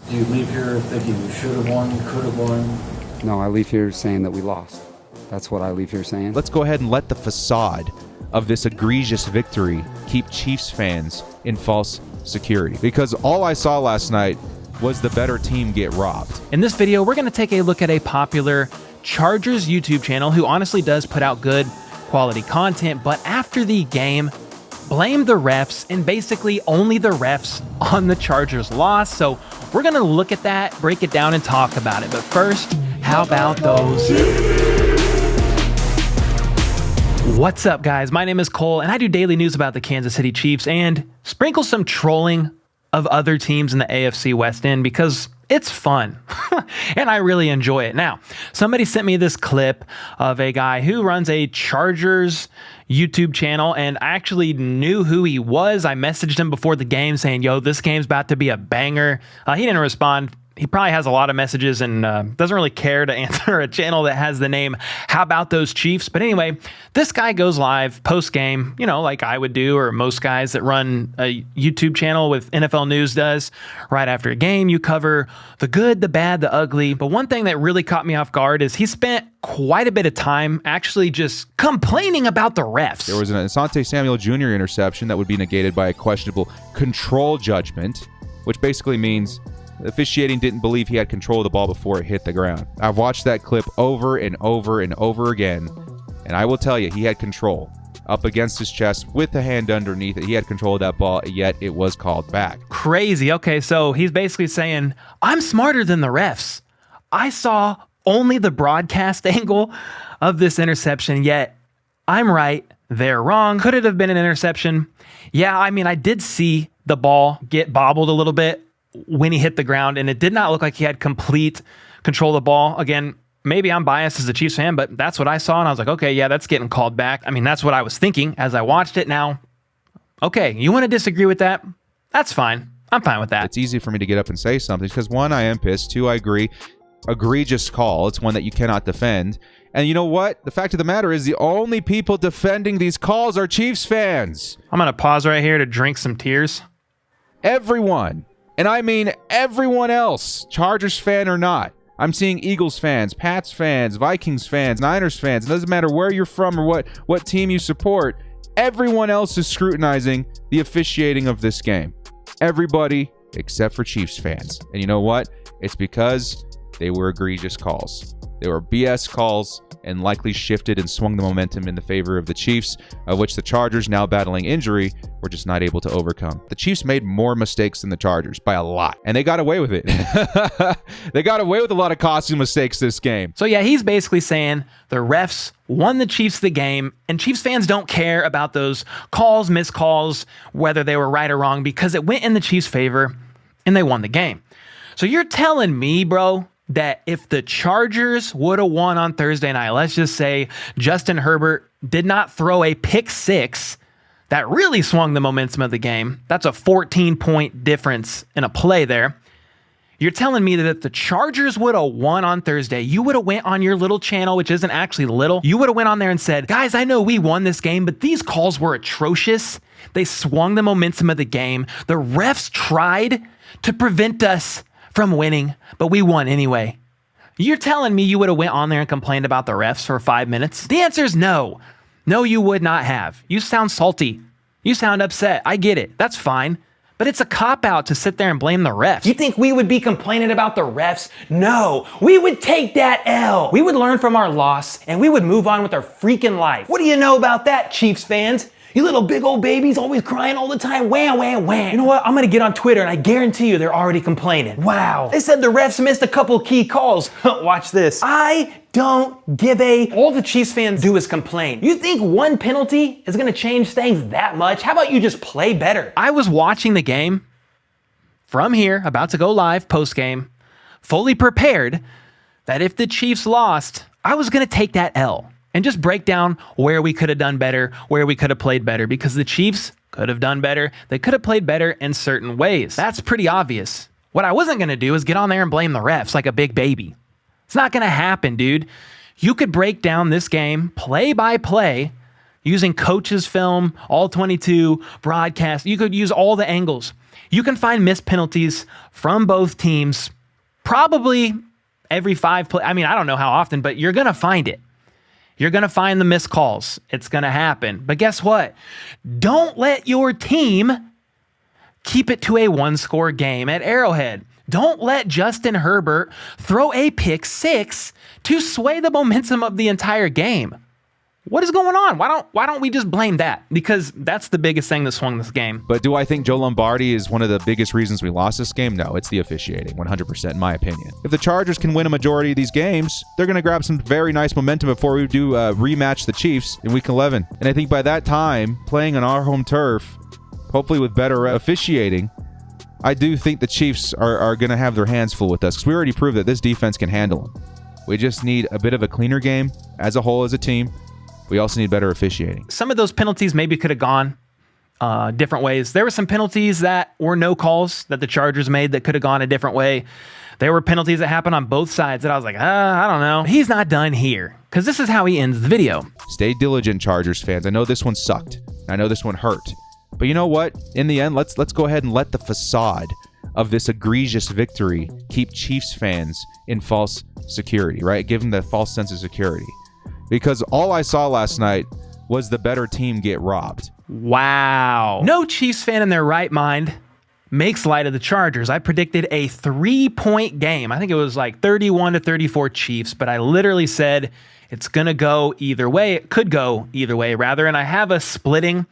Do you leave here thinking you should have won, could have won? No, I leave here saying that we lost. That's what I leave here saying. Let's go ahead and let the facade of this egregious victory keep Chiefs fans in false security. Because all I saw last night was the better team get robbed. In this video, we're going to take a look at a popular Chargers YouTube channel who honestly does put out good quality content, but after the game, blamed the refs and basically only the refs on the Chargers' loss. So we're going to look at that, break it down, and talk about it. But first, how about those? What's up, guys? My name is Cole, and I do daily news about the Kansas City Chiefs and sprinkle some trolling of other teams in the AFC West End because it's fun, and I really enjoy it. Now, somebody sent me this clip of a guy who runs a Chargers YouTube channel, and I actually knew who he was. I messaged him before the game saying, yo, this game's about to be a banger. He didn't respond. He probably has a lot of messages and doesn't really care to answer a channel that has the name How About Those Chiefs. But anyway, this guy goes live post-game, you know, like I would do, or most guys that run a YouTube channel with NFL News does. Right after a game, you cover the good, the bad, the ugly. But one thing that really caught me off guard is he spent quite a bit of time actually just complaining about the refs. There was an Asante Samuel Jr. interception that would be negated by a questionable control judgment, which basically means the officiating didn't believe he had control of the ball before it hit the ground. I've watched that clip over and over and over again, and I will tell you, he had control. Up against his chest with the hand underneath it, he had control of that ball, yet it was called back. Crazy. Okay, so he's basically saying, I'm smarter than the refs. I saw only the broadcast angle of this interception, yet I'm right, they're wrong. Could it have been an interception? Yeah, I mean, I did see the ball get bobbled a little bit when he hit the ground, and it did not look like he had complete control of the ball. Again, maybe I'm biased as a Chiefs fan, but that's what I saw, and I was like, okay, yeah, that's getting called back. I mean, that's what I was thinking as I watched it. Now, okay, you want to disagree with that? That's fine. I'm fine with that. It's easy for me to get up and say something because, one, I am pissed. Two, I agree. Egregious call. It's one that you cannot defend. And you know what? The fact of the matter is the only people defending these calls are Chiefs fans. I'm going to pause right here to drink some tears. Everyone. And I mean everyone else, Chargers fan or not. I'm seeing Eagles fans, Pats fans, Vikings fans, Niners fans. It doesn't matter where you're from or what team you support. Everyone else is scrutinizing the officiating of this game. Everybody except for Chiefs fans. And you know what? It's because they were egregious calls. They were BS calls and likely shifted and swung the momentum in the favor of the Chiefs, of which the Chargers, now battling injury, were just not able to overcome. The Chiefs made more mistakes than the Chargers by a lot, and they got away with it. They got away with a lot of costly mistakes this game. So yeah, he's basically saying the refs won the Chiefs the game, and Chiefs fans don't care about those calls, missed calls, whether they were right or wrong, because it went in the Chiefs' favor, and they won the game. So you're telling me, bro, that if the Chargers would have won on Thursday night, let's just say Justin Herbert did not throw a pick six that really swung the momentum of the game. That's a 14-point difference in a play there. You're telling me that if the Chargers would have won on Thursday, you would have went on your little channel, which isn't actually little. You would have went on there and said, guys, I know we won this game, but these calls were atrocious. They swung the momentum of the game. The refs tried to prevent us from winning, but we won anyway. You're telling me you would have went on there and complained about the refs for 5 minutes? The answer is no. No, you would not have. You sound salty. You sound upset. I get it. That's fine. But it's a cop-out to sit there and blame the refs. You think we would be complaining about the refs? No. We would take that L. We would learn from our loss, and we would move on with our freaking life. What do you know about that, Chiefs fans? You little big old babies always crying all the time. Wham, wham, wham. You know what? I'm going to get on Twitter and I guarantee you they're already complaining. Wow. They said the refs missed a couple key calls. Watch this. I don't give a... All the Chiefs fans do is complain. You think one penalty is going to change things that much? How about you just play better? I was watching the game from here, about to go live post-game, fully prepared that if the Chiefs lost, I was going to take that L and just break down where we could have done better, where we could have played better, because the Chiefs could have done better. They could have played better in certain ways. That's pretty obvious. What I wasn't going to do is get on there and blame the refs like a big baby. It's not going to happen, dude. You could break down this game play by play using coaches' film, all 22, broadcast. You could use all the angles. You can find missed penalties from both teams probably every 5 play. I mean, I don't know how often, but you're going to find it. You're going to find the missed calls. It's going to happen. But guess what? Don't let your team keep it to a 1-score game at Arrowhead. Don't let Justin Herbert throw a pick 6 to sway the momentum of the entire game. What is going on? Why don't we just blame that? Because that's the biggest thing that swung this game. But do I think Joe Lombardi is one of the biggest reasons we lost this game? No, it's the officiating, 100% in my opinion. If the Chargers can win a majority of these games, they're going to grab some very nice momentum before we do rematch the Chiefs in Week 11. And I think by that time, playing on our home turf, hopefully with better officiating, I do think the Chiefs are going to have their hands full with us because we already proved that this defense can handle them. We just need a bit of a cleaner game as a whole as a team. We also need better officiating. Some of those penalties maybe could have gone different ways. There were some penalties that were no calls that the Chargers made that could have gone a different way. There were penalties that happened on both sides that I was like, I don't know. He's not done here because this is how he ends the video. Stay diligent, Chargers fans. I know this one sucked. I know this one hurt. But you know what? In the end, let's go ahead and let the facade of this egregious victory keep Chiefs fans in false security, right? Give them that false sense of security. Because all I saw last night was the better team get robbed. Wow. No Chiefs fan in their right mind makes light of the Chargers. I predicted a 3-point game. I think it was like 31-34 Chiefs, but I literally said it's going to go either way. It could go either way, rather. And I have us splitting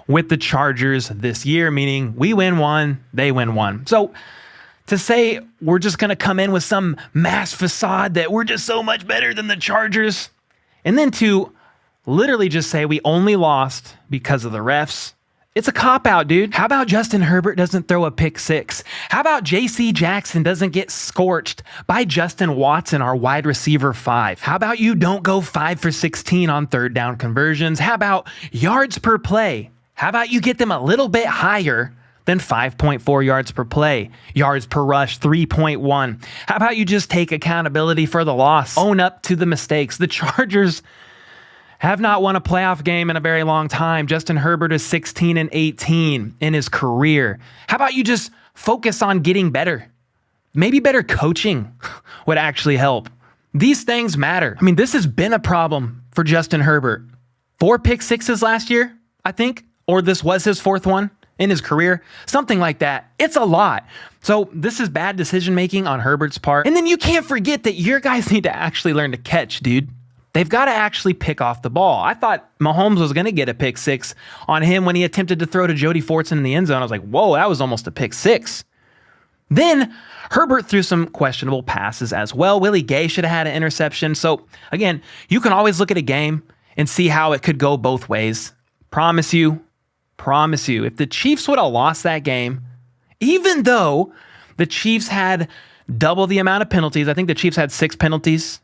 with the Chargers this year, meaning we win one, they win one. So to say we're just going to come in with some mass facade that we're just so much better than the Chargers, and then to literally just say we only lost because of the refs, it's a cop-out, dude. How about Justin Herbert doesn't throw a pick 6? How about J.C. Jackson doesn't get scorched by Justin Watson, our wide receiver 5? How about you don't go 5 for 16 on third down conversions? How about yards per play? How about you get them a little bit higher than 5.4 yards per play, yards per rush, 3.1. How about you just take accountability for the loss, own up to the mistakes? The Chargers have not won a playoff game in a very long time. Justin Herbert is 16-18 in his career. How about you just focus on getting better? Maybe better coaching would actually help. These things matter. I mean, this has been a problem for Justin Herbert. 4 pick 6s last year, I think, or this was his 4th one in his career, something like that. It's a lot. So this is bad decision-making on Herbert's part. And then you can't forget that your guys need to actually learn to catch, dude. They've got to actually pick off the ball. I thought Mahomes was going to get a pick 6 on him when he attempted to throw to Jody Fortson in the end zone. I was like, whoa, that was almost a pick 6. Then Herbert threw some questionable passes as well. Willie Gay should have had an interception. So again, you can always look at a game and see how it could go both ways. Promise you, if the Chiefs would have lost that game, even though the Chiefs had double the amount of penalties, I think the Chiefs had 6 penalties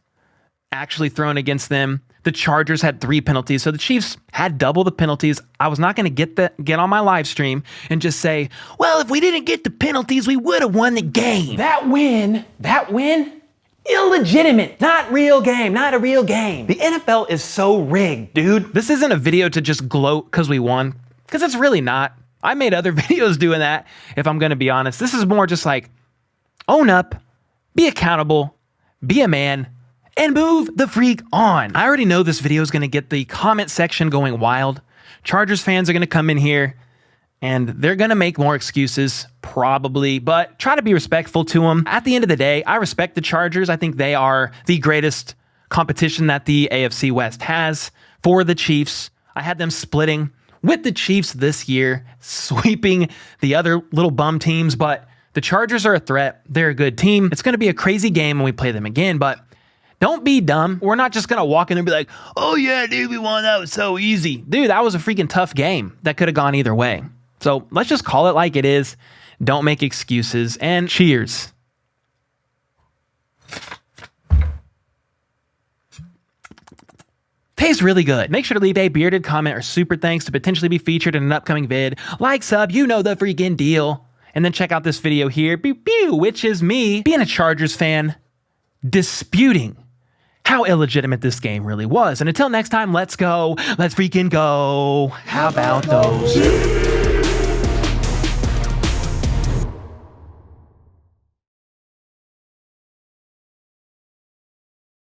actually thrown against them. The Chargers had 3 penalties. So the Chiefs had double the penalties. I was not going to get on my live stream and just say, well, if we didn't get the penalties, we would have won the game. That win, illegitimate, not real game, not a real game. The NFL is so rigged, dude. This isn't a video to just gloat because we won, because it's really not. I made other videos doing that, if I'm going to be honest. This is more just like, own up, be accountable, be a man, and move the freak on. I already know this video is going to get the comment section going wild. Chargers fans are going to come in here and they're going to make more excuses, probably, but try to be respectful to them. At the end of the day, I respect the Chargers. I think they are the greatest competition that the AFC West has for the Chiefs. I had them splitting with the Chiefs this year, sweeping the other little bum teams, but the Chargers are a threat. They're a good team. It's going to be a crazy game when we play them again, but don't be dumb. We're not just going to walk in there and be like, oh yeah, dude, we won. That was so easy. Dude, that was a freaking tough game that could have gone either way. So let's just call it like it is. Don't make excuses, and cheers. Tastes really good. Make sure to leave a bearded comment or super thanks to potentially be featured in an upcoming vid. Like, sub, you know the freaking deal. And then check out this video here, pew, pew, which is me being a Chargers fan, disputing how illegitimate this game really was. And until next time, let's go. Let's freaking go. How about those?